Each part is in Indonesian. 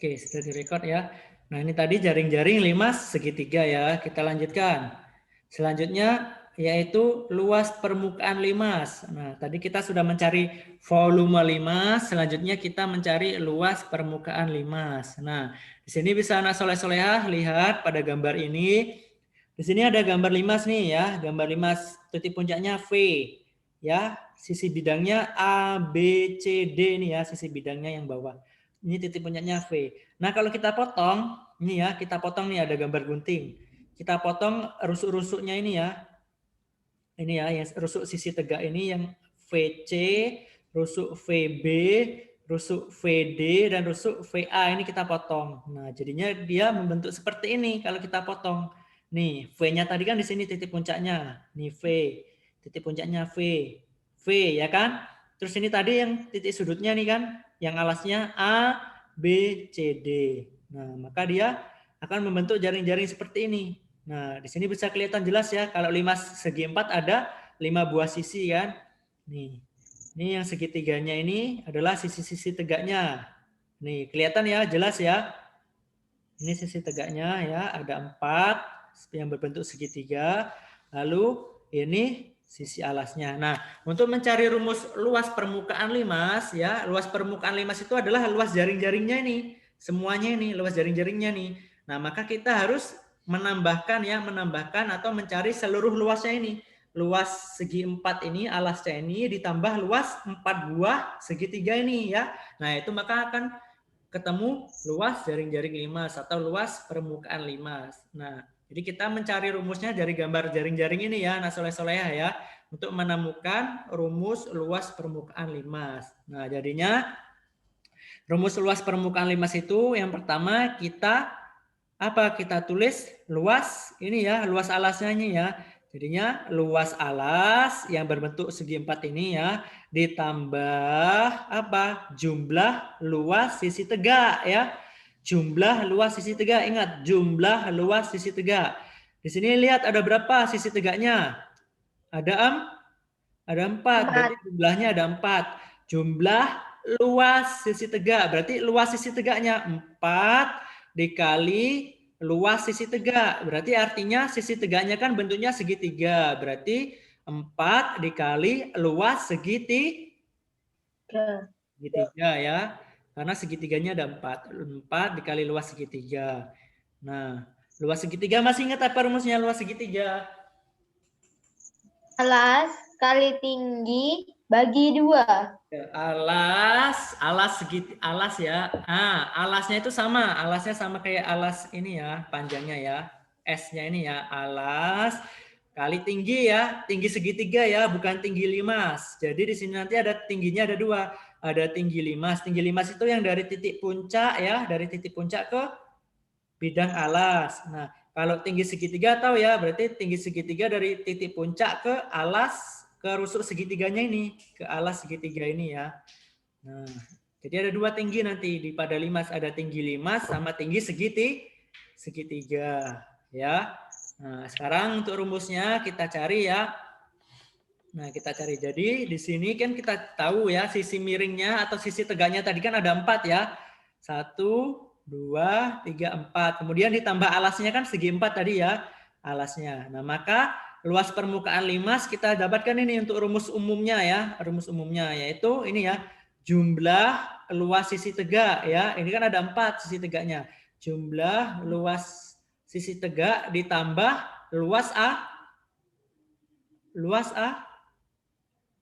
Oke, sudah direkod ya. Nah, ini tadi jaring-jaring limas segitiga ya. Kita lanjutkan. Selanjutnya yaitu luas permukaan limas. Nah, tadi kita sudah mencari volume limas, selanjutnya kita mencari luas permukaan limas. Nah, di sini bisa anak soleh-solehah lihat pada gambar ini. Di sini ada gambar limas nih ya, gambar limas titik puncaknya V ya. Sisi bidangnya A, B, C, D nih ya, sisi bidangnya yang bawah. Ini titik puncaknya V. Nah, kalau kita potong, ini ya, kita potong nih ada gambar gunting. Kita potong rusuk-rusuknya ini ya. Ini ya, yang rusuk sisi tegak ini yang VC, rusuk VB, rusuk VD, dan rusuk VA ini kita potong. Nah, jadinya dia membentuk seperti ini kalau kita potong. Nih, V-nya tadi kan di sini titik puncaknya. Nih V, titik puncaknya V. V ya kan? Terus ini tadi yang titik sudutnya nih kan, yang alasnya A, B, C, D. Nah, maka dia akan membentuk jaring-jaring seperti ini. Nah, di sini bisa kelihatan jelas ya, kalau limas segi 4 ada 5 buah sisi kan. Nih, ini yang segitiganya ini adalah sisi-sisi tegaknya. Nih, kelihatan ya, jelas ya. Ini sisi tegaknya ya, ada 4 yang berbentuk segitiga. Lalu ini sisi alasnya. Nah, untuk mencari rumus luas permukaan limas ya, luas permukaan limas itu adalah luas jaring-jaringnya ini. Semuanya ini luas jaring-jaringnya nih. Nah, maka kita harus menambahkan atau mencari seluruh luasnya ini. Luas segi 4 ini, alasnya ini ditambah luas 4 buah segitiga ini ya. Nah, itu maka akan ketemu luas jaring-jaring limas atau luas permukaan limas. Nah, jadi kita mencari rumusnya dari gambar jaring-jaring ini ya, anak soleh-solehah ya, untuk menemukan rumus luas permukaan limas. Nah, jadinya rumus luas permukaan limas itu yang pertama kita kita tulis luas ini ya, luas alasnya ini ya. Jadinya luas alas yang berbentuk segi 4 ini ya ditambah jumlah luas sisi tegak ya. Jumlah luas sisi tegak, ingat jumlah luas sisi tegak. Di sini lihat ada berapa sisi tegaknya? Ada 4, berarti jumlahnya ada 4. Jumlah luas sisi tegak, berarti luas sisi tegaknya 4 dikali luas sisi tegak. Berarti artinya sisi tegaknya kan bentuknya segitiga. Berarti 4 dikali luas segitiga ya. Karena segitiganya ada 4. 4 dikali luas segitiga. Nah, luas segitiga masih ingat apa rumusnya luas segitiga? Alas kali tinggi bagi 2. Alas ya. Alasnya itu sama. Alasnya sama kayak alas ini ya, panjangnya ya. S-nya ini ya, alas kali tinggi ya. Tinggi segitiga ya, bukan tinggi limas. Jadi di sini nanti ada tingginya ada 2. Ada tinggi limas. Tinggi limas itu yang dari titik puncak ya, dari titik puncak ke bidang alas. Nah, kalau tinggi segitiga tahu ya, berarti tinggi segitiga dari titik puncak ke alas ke rusuk segitiganya ini, ke alas segitiga ini ya. Nah, jadi ada 2 tinggi nanti di pada limas, ada tinggi limas sama tinggi segitiga ya. Nah, sekarang untuk rumusnya kita cari ya. Nah, kita cari. Jadi di sini kan kita tahu ya sisi miringnya atau sisi tegaknya tadi kan ada 4 ya. 1, 2, 3, 4. Kemudian ditambah alasnya kan segi 4 tadi ya. Alasnya. Nah, maka luas permukaan limas kita dapatkan ini untuk rumus umumnya ya. Rumus umumnya yaitu ini ya. Jumlah luas sisi tegak ya. Ini kan ada 4 sisi tegaknya. Jumlah luas sisi tegak ditambah luas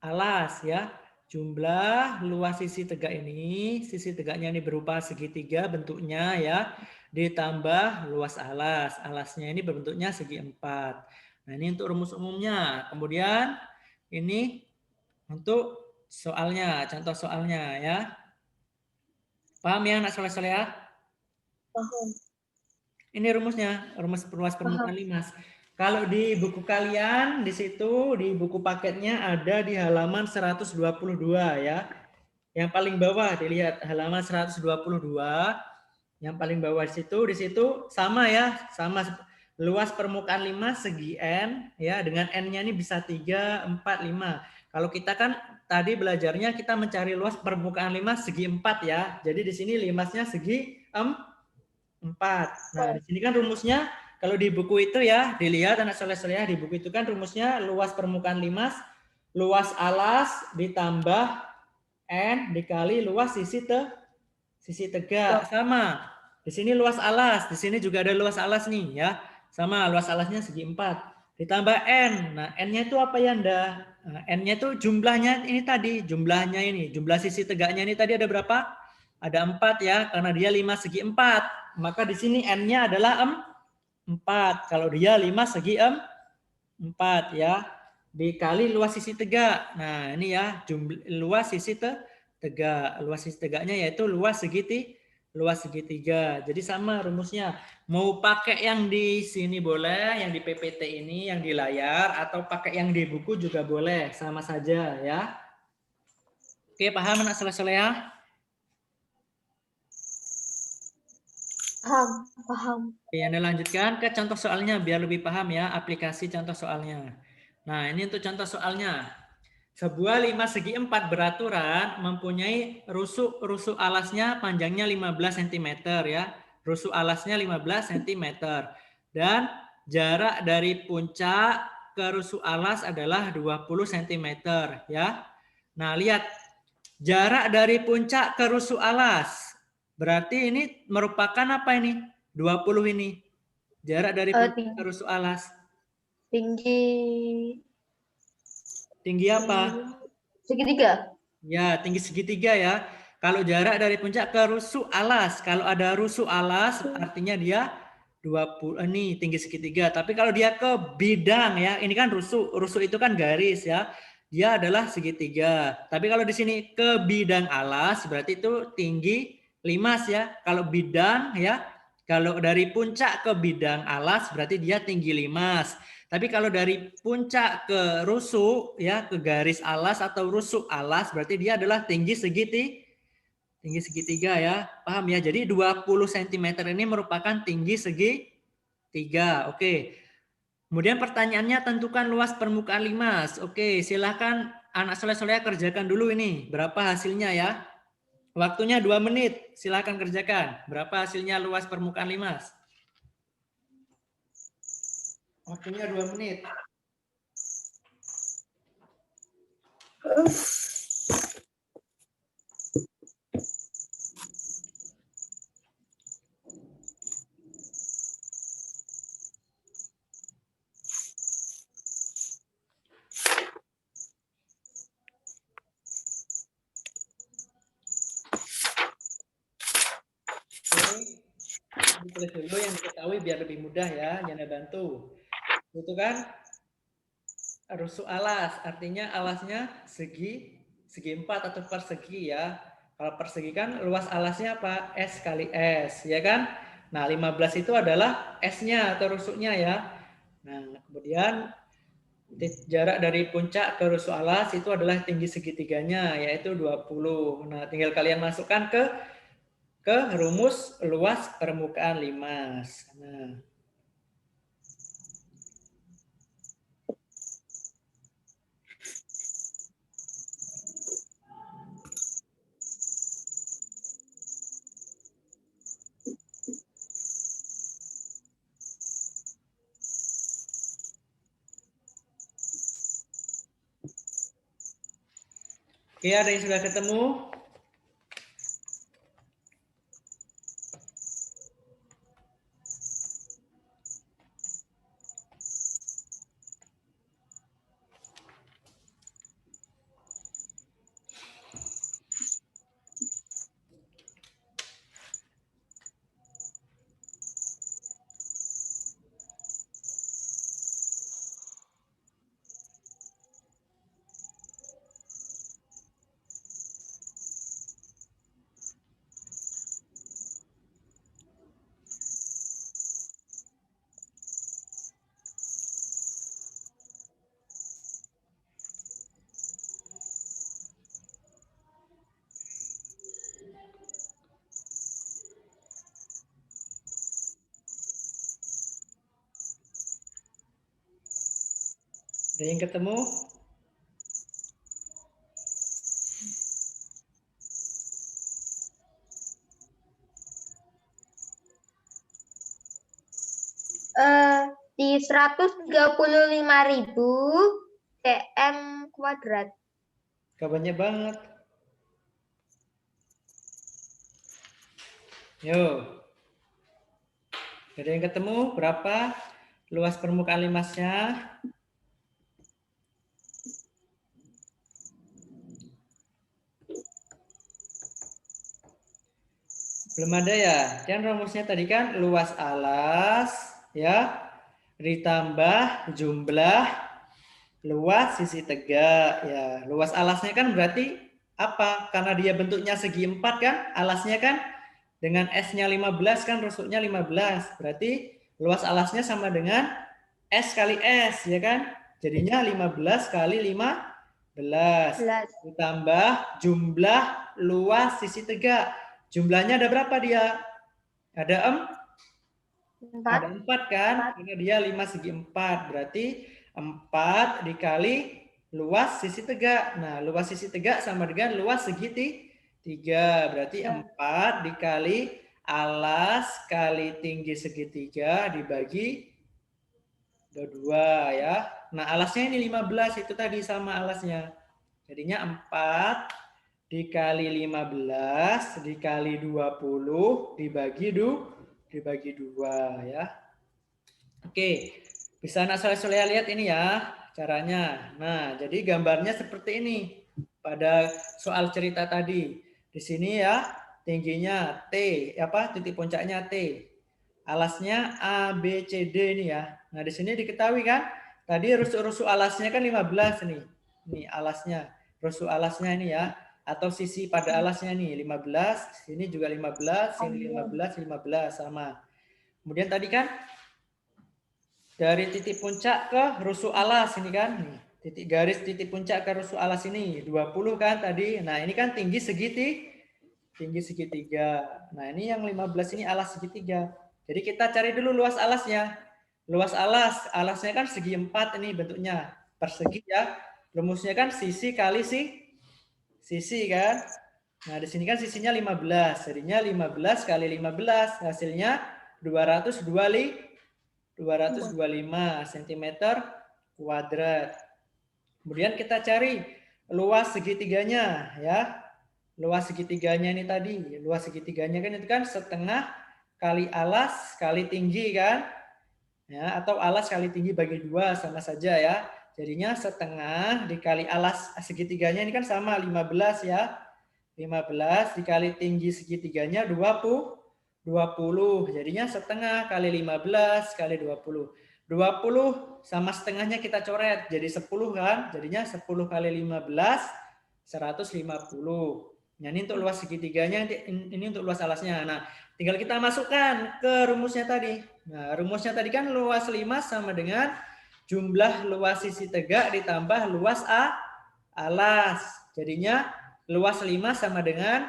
alas ya. Jumlah luas sisi tegak ini, sisi tegaknya ini berupa segitiga bentuknya ya, ditambah luas alas. Alasnya ini berbentuknya segi 4. Nah, ini untuk rumus umumnya. Kemudian ini untuk soalnya, contoh soalnya ya. Paham ya anak soleh-soleh ya? Paham. Ini rumusnya, rumus luas permukaan limas. Kalau di buku kalian, di situ di buku paketnya ada di halaman 122 ya. Yang paling bawah dilihat halaman 122. Yang paling bawah di situ sama ya, sama luas permukaan limas segi N ya, dengan N-nya ini bisa 3, 4, 5. Kalau kita kan tadi belajarnya kita mencari luas permukaan limas segi 4 ya. Jadi di sini limasnya segi 4. Nah, di sini kan rumusnya kalau di buku itu ya, dilihat anak soleh-soleh di buku itu kan rumusnya luas permukaan limas, luas alas ditambah N dikali luas sisi tegak. Sama. Di sini luas alas, di sini juga ada luas alas nih ya. Sama, luas alasnya segi 4. Ditambah N. Nah, N-nya itu apa ya, Anda? Nah, N-nya itu jumlahnya ini tadi, jumlahnya ini, jumlah sisi tegaknya ini tadi ada berapa? Ada 4 ya, karena dia 5 segi 4. Maka di sini N-nya adalah 4. Kalau dia 5 segi 4 ya. Dikali luas sisi tegak. Nah, ini ya, luas sisi tegak. Luas sisi tegaknya yaitu luas segitiga. Jadi sama rumusnya. Mau pakai yang di sini boleh, yang di PPT ini, yang di layar, atau pakai yang di buku juga boleh. Sama saja ya. Oke, paham anak soleh-soleh ya? Paham. Oke, Anda lanjutkan ke contoh soalnya biar lebih paham ya aplikasi contoh soalnya. Nah, ini untuk contoh soalnya. Sebuah 5 segi 4 beraturan mempunyai rusuk alasnya panjangnya 15 cm ya. Rusuk alasnya 15 cm. Dan jarak dari puncak ke rusuk alas adalah 20 cm ya. Nah, lihat jarak dari puncak ke rusuk alas. Berarti ini merupakan apa ini? 20 ini. Jarak dari puncak ke rusuk alas. Tinggi Tinggi apa? segitiga. Ya, tinggi segitiga ya. Kalau jarak dari puncak ke rusuk alas, kalau ada rusuk alas artinya dia 20 ini tinggi segitiga. Tapi kalau dia ke bidang ya, ini kan rusuk. Rusuk itu kan garis ya. Dia adalah segitiga. Tapi kalau di sini ke bidang alas berarti itu tinggi limas ya. Kalau bidang ya, kalau dari puncak ke bidang alas berarti dia tinggi limas. Tapi kalau dari puncak ke rusuk ya ke garis alas atau rusuk alas berarti dia adalah tinggi segitiga ya. Paham ya? Jadi 20 cm ini merupakan tinggi segitiga. Oke. Kemudian pertanyaannya tentukan luas permukaan limas. Oke, silahkan anak soleh-soleh kerjakan dulu ini. Berapa hasilnya ya? Waktunya 2 menit. Silahkan kerjakan. Berapa hasilnya luas permukaan limas? Waktunya 2 menit. Tulis dulu yang diketahui biar lebih mudah ya, Jana bantu. Itu kan rusuk alas, artinya alasnya segi 4 atau persegi ya. Kalau persegi kan luas alasnya apa? S kali S, ya kan? Nah, 15 itu adalah S-nya atau rusuknya ya. Nah, kemudian jarak dari puncak ke rusuk alas itu adalah tinggi segitiganya yaitu 20. Nah, tinggal kalian masukkan ke rumus luas permukaan limas. Nah, oke, ada yang sudah ketemu? Ada yang ketemu? Di 135.000 cm kuadrat. Gak banyak banget. Yuk. Ada yang ketemu berapa luas permukaan limasnya? Belum ada ya? Kan rumusnya tadi kan luas alas ya ditambah jumlah luas sisi tegak ya. Luas alasnya kan berarti apa? Karena dia bentuknya segi 4 kan? Alasnya kan dengan S-nya 15 kan rusuknya 15. Berarti luas alasnya sama dengan S kali S ya kan? Jadinya 15 kali 15 ditambah jumlah luas sisi tegak. Jumlahnya ada berapa dia? Ada 4 kan? Karena dia 5 segi 4. Berarti 4 dikali luas sisi tegak. Nah, luas sisi tegak sama dengan luas segitiga. Berarti 4 dikali alas kali tinggi segitiga dibagi 2 ya. Nah, alasnya ini 15 itu tadi sama alasnya. Jadinya 4 dikali 15 dikali 20 dibagi 2 ya. Oke, bisa anak soleh-soleh lihat ini ya caranya. Nah, jadi gambarnya seperti ini pada soal cerita tadi. Di sini ya tingginya T, titik puncaknya T. Alasnya A, B, C, D ini ya. Nah, di sini diketahui kan, tadi rusuk-rusuk alasnya kan 15 nih. Ini alasnya, rusuk alasnya ini ya. Atau sisi pada alasnya nih 15, sini juga 15, sini 15, 15 sama. Kemudian tadi kan dari titik puncak ke rusuk alas ini kan, nih, titik puncak ke rusuk alas ini 20 kan tadi. Nah, ini kan tinggi segitiga. Nah, ini yang 15 ini alas segitiga. Jadi kita cari dulu luas alasnya. Luas alasnya kan segi 4 ini bentuknya. Persegi ya. Rumusnya kan sisi kali sisi kan. Nah, di sini kan sisinya 15. Jadinya 15 kali 15 hasilnya 225 cm kuadrat. Kemudian kita cari luas segitiganya ya. Luas segitiganya ini tadi, luas segitiganya kan itu kan setengah kali alas kali tinggi kan? Ya, atau alas kali tinggi bagi 2 sama saja ya. Jadinya setengah dikali alas segitiganya ini kan sama 15 ya. 15 dikali tinggi segitiganya 20. Jadinya setengah kali 15 kali 20. 20 sama setengahnya kita coret jadi 10 kan? Jadinya 10 kali 15 150. Nah, ini untuk luas segitiganya, ini untuk luas alasnya. Nah, tinggal kita masukkan ke rumusnya tadi. Nah, rumusnya tadi kan luas limas sama dengan jumlah luas sisi tegak ditambah luas alas. Jadinya luas limas sama dengan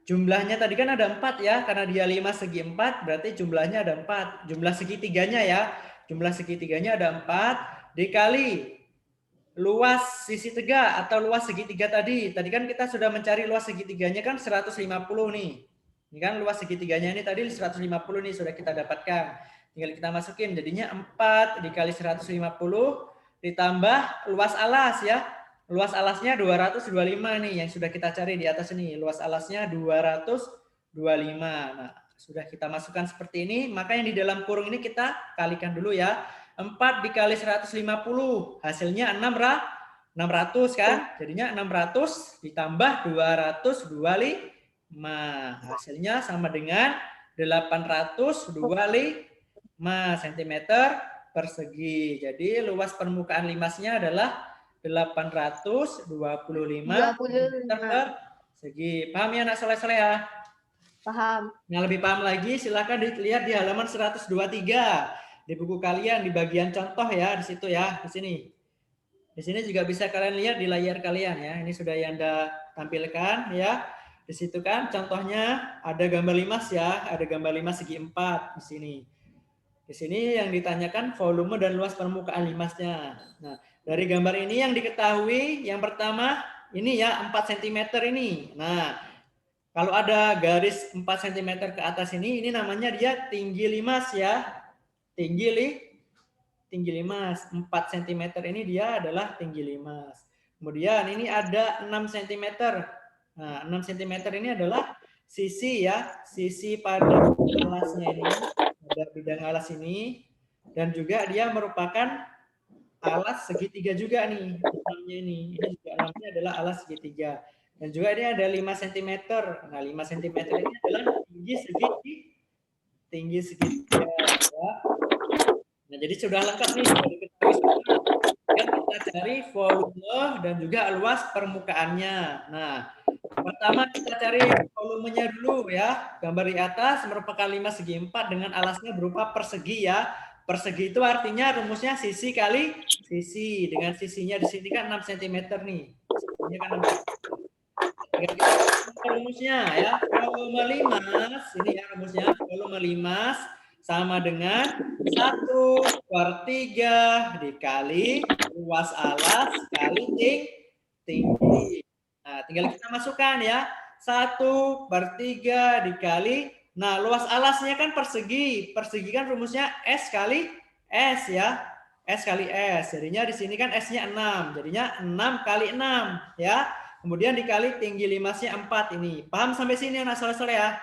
jumlahnya tadi kan ada 4 ya, karena dia 5 segi 4 berarti jumlahnya ada 4. Jumlah segitiganya ya, jumlah segitiganya ada 4 dikali luas sisi tegak atau luas segitiga tadi. Tadi kan kita sudah mencari luas segitiganya kan 150 nih. Ini kan luas segitiganya ini tadi 150 nih sudah kita dapatkan. Tinggal kita masukin jadinya 4 dikali 150 ditambah luas alas ya. Luas alasnya 225 nih yang sudah kita cari di atas ini. Luas alasnya 225. Nah, sudah kita masukkan seperti ini, maka yang di dalam kurung ini kita kalikan dulu ya. 4 dikali 150 hasilnya 600 kan? Jadinya 600 ditambah 225 hasilnya sama dengan 825 cm persegi. Jadi luas permukaan limasnya adalah 825 cm persegi. Paham ya anak soleh-soleh ya? Paham. Yang lebih paham lagi silakan dilihat di halaman 123 di buku kalian di bagian contoh ya di situ ya, di sini. Di sini juga bisa kalian lihat di layar kalian ya. Ini sudah yang Anda tampilkan ya. Di situ kan contohnya ada gambar limas ya, ada gambar limas segi 4 di sini. Di sini yang ditanyakan volume dan luas permukaan limasnya. Nah, dari gambar ini yang diketahui yang pertama ini ya 4 cm ini. Nah, Kalau ada garis 4 cm ke atas ini namanya dia tinggi limas ya. Tinggi limas. 4 cm ini dia adalah tinggi limas. Kemudian ini ada 6 cm. Nah, 6 cm ini adalah sisi ya, sisi pada alasnya ini, ada bidang alas ini, dan juga dia merupakan alas segitiga juga nih, namanya ini juga namanya adalah alas segitiga. Dan juga ini ada 5 cm. Nah, 5 cm ini adalah tinggi segitiga ya. Nah, jadi sudah lengkap nih, sudah diketahui semua. Kan kita cari volume dan juga luas permukaannya. Nah, pertama kita cari volumenya dulu ya. Gambar di atas merupakan 5 segi 4 dengan alasnya berupa persegi ya. Persegi itu artinya rumusnya sisi kali sisi. Dengan sisinya di sini kan 6 cm nih. Sisinya kan 6 cm. Rumusnya ya. Volume limas, ini ya rumusnya. Volume limas sama dengan 1/3 dikali luas alas kali tinggi. Nah, tinggal kita masukkan ya. 1/3 dikali, nah luas alasnya kan persegi. Persegi kan rumusnya S kali S ya. S kali S. Jadinya di sini kan S-nya 6. Jadinya 6 kali 6 ya. Kemudian dikali tinggi limasnya 4 ini. Paham sampai sini anak soleh-soleh ya?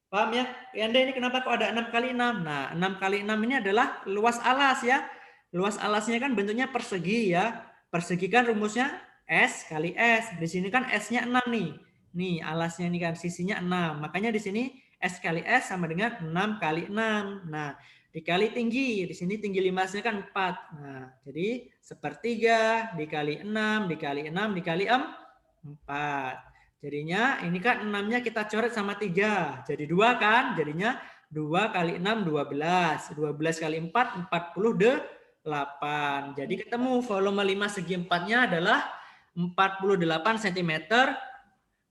Paham ya? Anda ini kenapa kok ada 6 kali 6? Nah, 6 kali 6 ini adalah luas alas ya. Luas alasnya kan bentuknya persegi ya. Persegi kan rumusnya S kali S. Di sini kan S-nya 6 nih. Nih, alasnya ini kan sisinya 6. Makanya di sini S kali S sama dengan 6 kali 6. Nah, dikali tinggi. Di sini tinggi limasnya kan 4. Nah, jadi 1/3 dikali 6 dikali 6 dikali 4. Jadinya ini kan 6-nya kita coret sama 3. Jadi 2 kan? Jadinya 2 kali 6, 12. 12 kali 4, 48. Jadi ketemu volume 5 segi 4-nya adalah 48 cm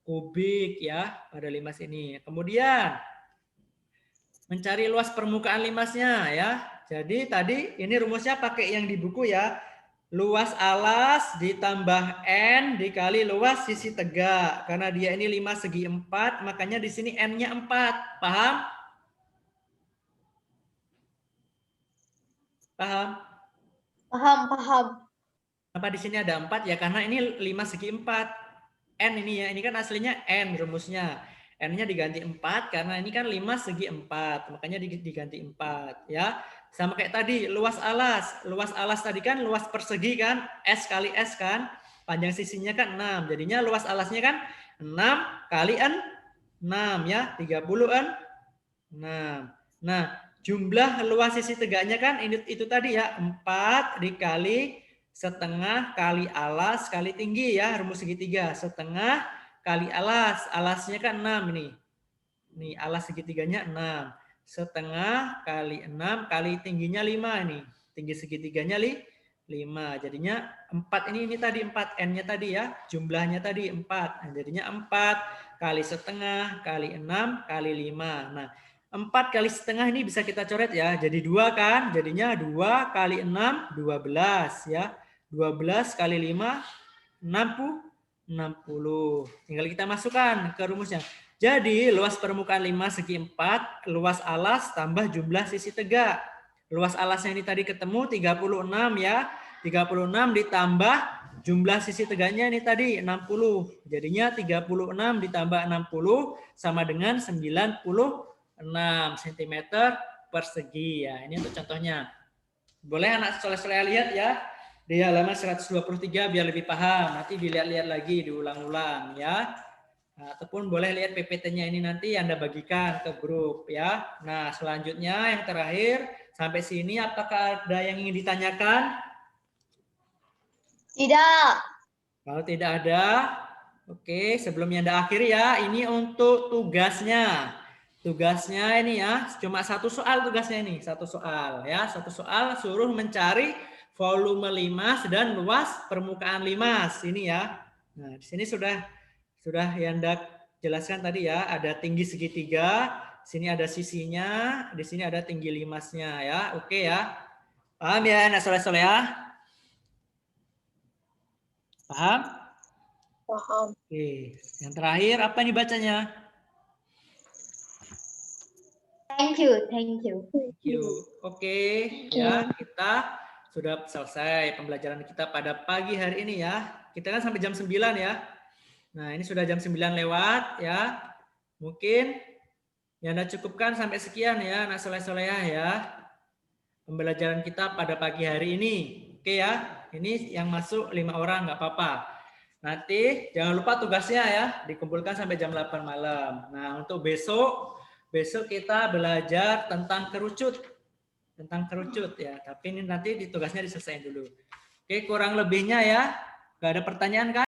kubik ya pada limas ini. Kemudian mencari luas permukaan limasnya ya. Jadi tadi ini rumusnya pakai yang di buku ya. Luas alas ditambah N dikali luas sisi tegak. Karena dia ini 5 segi 4, makanya di sini N-nya 4. Paham? Paham? Paham. Kenapa di sini ada 4? Ya karena ini 5 segi 4. N ini ya, ini kan aslinya N rumusnya. N-nya diganti 4 karena ini kan 5 segi 4. Makanya diganti 4 ya. Sama kayak tadi luas alas. Luas alas tadi kan luas persegi kan, S kali S kan. Panjang sisinya kan 6. Jadinya luas alasnya kan 6 kali N 6 ya, 30 N 6. Nah, jumlah luas sisi tegaknya kan itu tadi ya, 4 dikali setengah kali alas kali tinggi ya, rumus segitiga. Setengah kali alas. Alasnya kan 6 ini. Nih, alas segitiganya 6. Setengah kali 6 kali tingginya 5 ini. Tinggi segitiganya 5. Jadinya 4 ini tadi 4 N-nya tadi ya. Jumlahnya tadi 4. Nah, jadinya 4 kali setengah kali 6 kali 5. Nah, 4 kali setengah ini bisa kita coret ya. Jadi 2 kan? Jadinya 2 kali 6 12 ya. 12 kali 5 60. Tinggal kita masukkan ke rumusnya. Jadi luas permukaan 5 segi 4, luas alas tambah jumlah sisi tegak. Luas alasnya ini tadi ketemu 36 ya. 36 ditambah jumlah sisi tegaknya ini tadi 60. Jadinya 36 ditambah 60 sama dengan 96 cm persegi ya. Ini untuk contohnya. Boleh anak soleh-soleh lihat ya di halaman 123 biar lebih paham. Nanti dilihat-lihat lagi, diulang-ulang ya. Nah, ataupun boleh lihat PPT-nya ini nanti Anda bagikan ke grup ya. Nah, selanjutnya yang terakhir sampai sini apakah ada yang ingin ditanyakan? Tidak. Kalau tidak ada, oke, sebelumnya Anda akhiri ya. Ini untuk tugasnya. Tugasnya ini ya, cuma satu soal tugasnya ini, satu soal ya. Satu soal suruh mencari volume limas dan luas permukaan limas ini ya. Nah, di sini sudah yang Anda jelaskan tadi ya, ada tinggi segitiga, sini ada sisinya, di sini ada tinggi limasnya ya. Oke ya. Paham ya anak soleh-soleh ya? Paham? Paham. Oke, yang terakhir apa nih bacanya? Thank you, thank you. Thank you. Oke, ya, kita sudah selesai pembelajaran kita pada pagi hari ini ya. Kita kan sampai jam 9 ya. Nah, ini sudah jam 9 lewat ya. Mungkin ya Anda cukupkan sampai sekian ya, anak soleh-solehah ya. Pembelajaran kita pada pagi hari ini. Oke ya, ini yang masuk 5 orang nggak apa-apa. Nanti jangan lupa tugasnya ya, dikumpulkan sampai jam 8 malam. Nah, untuk besok kita belajar tentang kerucut. Tentang kerucut ya, tapi ini nanti tugasnya diselesaikan dulu. Oke, kurang lebihnya ya. Nggak ada pertanyaan kan?